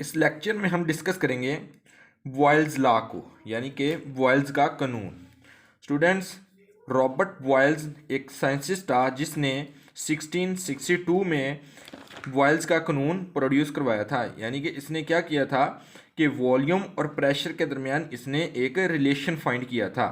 इस लेक्चर में हम डिस्कस करेंगे बॉयल्स लॉ को, यानी कि बॉयल्स का कानून। स्टूडेंट्स, रॉबर्ट बॉयल्स एक साइंटिस्ट था जिसने 1662 में बॉयल्स का कानून प्रोड्यूस करवाया था। यानी कि इसने क्या किया था कि वॉल्यूम और प्रेशर के दरमियान इसने एक रिलेशन फाइंड किया था।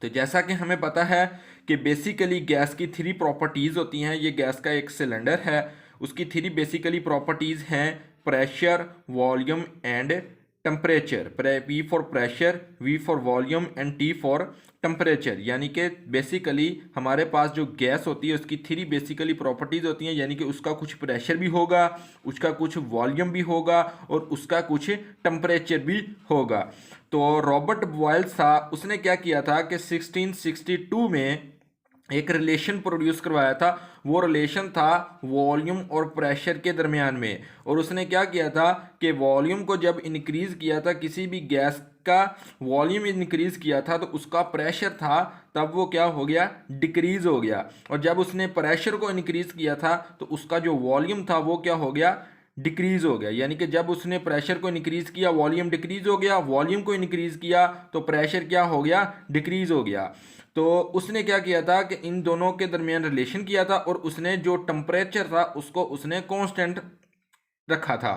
तो जैसा कि हमें पता है कि बेसिकली गैस की थ्री प्रॉपर्टीज़ होती हैं। ये गैस का एक सिलेंडर है, उसकी थ्री बेसिकली प्रॉपर्टीज़ हैं: pressure, volume and temperature. P for pressure, V for volume and T for temperature. यानी कि बेसिकली हमारे पास जो गैस होती है उसकी थ्री बेसिकली प्रॉपर्टीज़ होती हैं, यानी कि उसका कुछ प्रेशर भी होगा, उसका कुछ वॉल्यूम भी होगा और उसका कुछ टेम्परेचर भी होगा। तो रॉबर्ट बॉयल्स था, उसने क्या किया था कि 1662 में एक रिलेशन प्रोड्यूस करवाया था। वो रिलेशन था वॉल्यूम और प्रेशर के दरमियान में। और उसने क्या किया था कि वॉल्यूम को जब इंक्रीज किया था, किसी भी गैस का वॉल्यूम इंक्रीज किया था तो उसका प्रेशर था तब वो क्या हो गया, डिक्रीज हो गया। और जब उसने प्रेशर को इंक्रीज किया था तो उसका जो वॉल्यूम था वो क्या हो गया, डिक्रीज हो गया। यानी कि जब उसने प्रेशर को इंक्रीज किया वॉल्यूम डिक्रीज हो गया, वॉल्यूम को इंक्रीज किया तो प्रेशर क्या हो गया, डिक्रीज हो गया। तो उसने क्या किया था कि इन दोनों के दरमियान रिलेशन किया था और उसने जो टेम्परेचर था उसको उसने कांस्टेंट रखा था।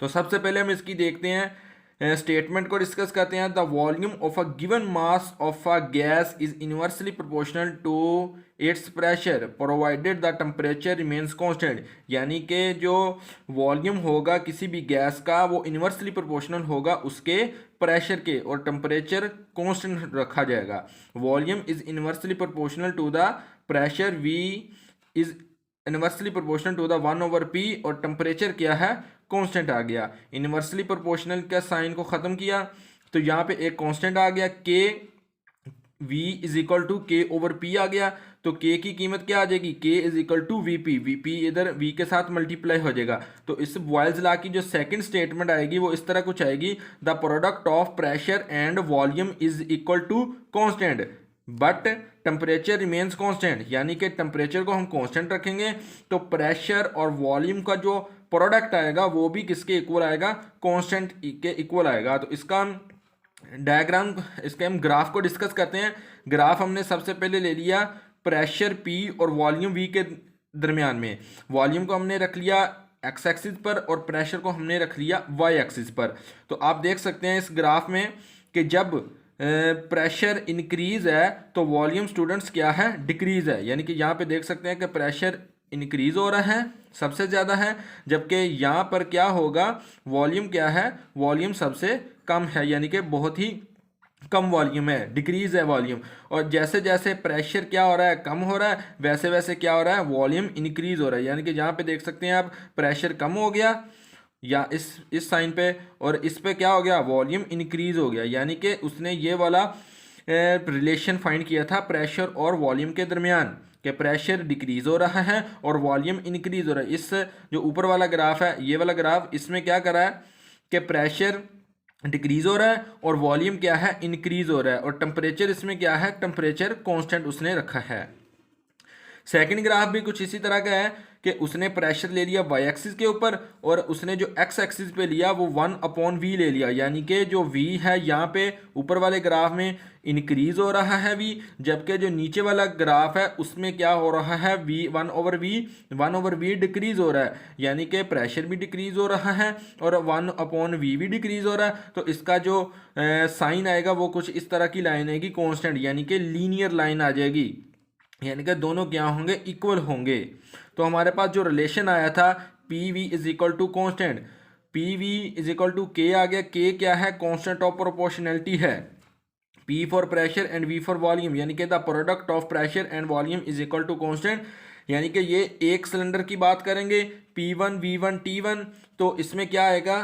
तो सबसे पहले हम इसकी देखते हैं, स्टेटमेंट को डिस्कस करते हैं। The volume of a given mass of a gas is inversely proportional to its pressure provided the temperature remains constant. यानी कि जो वॉल्यूम होगा किसी भी गैस का वो इनवर्सली प्रोपोर्शनल होगा उसके प्रेशर के, और टेम्परेचर कांस्टेंट रखा जाएगा। Volume is inversely proportional to the pressure, V is inversely proportional to the 1/p, और टेम्परेचर क्या है, कांस्टेंट आ गया। इनवर्सली प्रोपोर्शनल का साइन को ख़त्म किया तो यहाँ पे एक कांस्टेंट आ गया, K v is equal to K over P आ गया। तो k की कीमत क्या आ जाएगी, k is equal to V P, V P इधर v के साथ मल्टीप्लाई हो जाएगा। तो इस बॉयल्स लॉ की जो सेकंड स्टेटमेंट आएगी वो इस तरह कुछ आएगी: the product of pressure and volume is equal to constant but temperature remains constant. यानी कि टेम्परेचर को हम कांस्टेंट रखेंगे तो प्रेशर और वॉल्यूम का जो प्रोडक्ट आएगा वो भी किसके इक्वल आएगा, कांस्टेंट के इक्वल आएगा। तो इसका हम डायग्राम, इसके हम ग्राफ को डिस्कस करते हैं। ग्राफ हमने सबसे पहले ले लिया प्रेशर P और वॉल्यूम V के दरमियान में। वॉल्यूम को हमने रख लिया एक्स एक्सिस पर और प्रेशर को हमने रख लिया वाई एक्सिस पर। तो आप देख सकते हैं इस ग्राफ में कि जब प्रेशर इंक्रीज है तो वॉल्यूम स्टूडेंट्स क्या है, डिक्रीज है। यानी कि यहाँ पे देख सकते हैं कि प्रेशर इंक्रीज हो रहा है, सबसे ज़्यादा है, जबकि यहाँ पर क्या होगा, वॉल्यूम क्या है, वॉल्यूम सबसे कम है, यानी कि बहुत ही कम वॉल्यूम है, डिक्रीज है वॉल्यूम। और जैसे जैसे प्रेशर क्या हो रहा है, कम हो रहा है, वैसे वैसे क्या हो रहा है, वॉल्यूम इंक्रीज हो रहा है। यानी कि यहाँ पे देख सकते हैं आप, प्रेशर कम हो गया या इस साइन पे, और इस पे क्या हो गया, वॉल्यूम इंक्रीज हो गया। यानी कि उसने ये वाला रिलेशन फाइंड किया था प्रेशर और वॉल्यूम के दरमियान, कि प्रेशर डिक्रीज हो रहा है और वॉल्यूम इंक्रीज हो रहा है। इस जो ऊपर वाला ग्राफ है, ये वाला ग्राफ, इसमें क्या कर रहा है कि प्रेशर डिक्रीज हो रहा है और वॉल्यूम क्या है, इंक्रीज हो रहा है, और टेम्परेचर इसमें क्या है, टेम्परेचर कांस्टेंट उसने रखा है। सेकंड ग्राफ भी कुछ इसी तरह का है कि उसने प्रेशर ले लिया वाई एक्सिस के ऊपर और उसने जो एक्स एक्सिस पे लिया वो 1/v ले लिया। यानी कि जो v है यहाँ पे ऊपर वाले ग्राफ में इंक्रीज हो रहा है v, जबकि जो नीचे वाला ग्राफ है उसमें क्या हो रहा है, v 1/v डिक्रीज हो रहा है। यानी कि प्रेशर भी डिक्रीज हो रहा है और 1/v भी डिक्रीज हो रहा है। तो इसका जो साइन आएगा वो कुछ इस तरह की लाइन आएगी, कॉन्स्टेंट, यानी कि लीनियर लाइन आ जाएगी। यानी कि दोनों क्या होंगे, इक्वल होंगे। तो हमारे पास जो रिलेशन आया था P V is equal to constant, P V is equal to K आ गया। के क्या है, कॉन्स्टेंट ऑफ प्रोपोर्शनैलिटी है। P for pressure and V for volume, यानी कि the product of pressure and volume is equal to constant. यानी कि ये एक सिलेंडर की बात करेंगे, P1 V1 T1, तो इसमें क्या आएगा,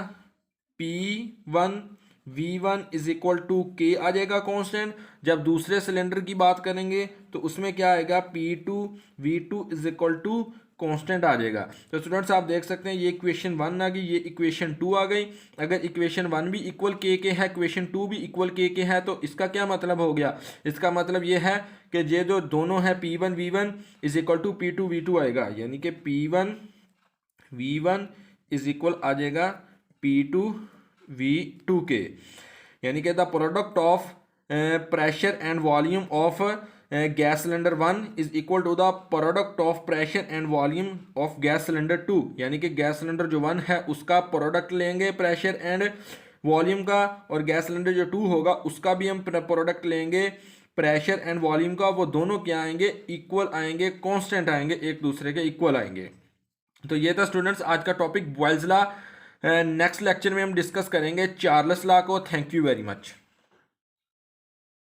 P1 V1 is equal to K आ जाएगा कांस्टेंट। जब दूसरे सिलेंडर की बात करेंगे तो उसमें क्या आएगा, P2 V2 is equal to constant आ जाएगा। तो स्टूडेंट्स आप देख सकते हैं ये इक्वेशन 1 आ गई, ये इक्वेशन 2 आ गई। अगर इक्वेशन 1 भी इक्वल के है, इक्वेशन 2 भी इक्वल के है, तो इसका क्या मतलब हो गया, इसका मतलब ये है कि ये जो दोनों है P1 V1 is equal to P2 V2 आएगा। यानी कि P1 V1 इज इक्वल आ जाएगा P2V2K, यानी कि the product of pressure and volume of gas cylinder 1 is equal to the product of pressure and volume of gas cylinder 2, यानी कि gas cylinder जो 1 है उसका प्रोडक्ट लेंगे प्रेशर एंड वॉल्यूम का, और गैस सिलेंडर जो 2 होगा उसका भी हम प्रोडक्ट लेंगे प्रेशर एंड वॉल्यूम का। वो दोनों क्या आएंगे, इक्वल आएंगे, कांस्टेंट आएंगे, एक दूसरे के इक्वल आएंगे। तो ये था स्टूडेंट्स आज का topic Boyle's law. Next lecture में हम डिस्कस करेंगे चार्ल्स लॉ को। Thank you very much.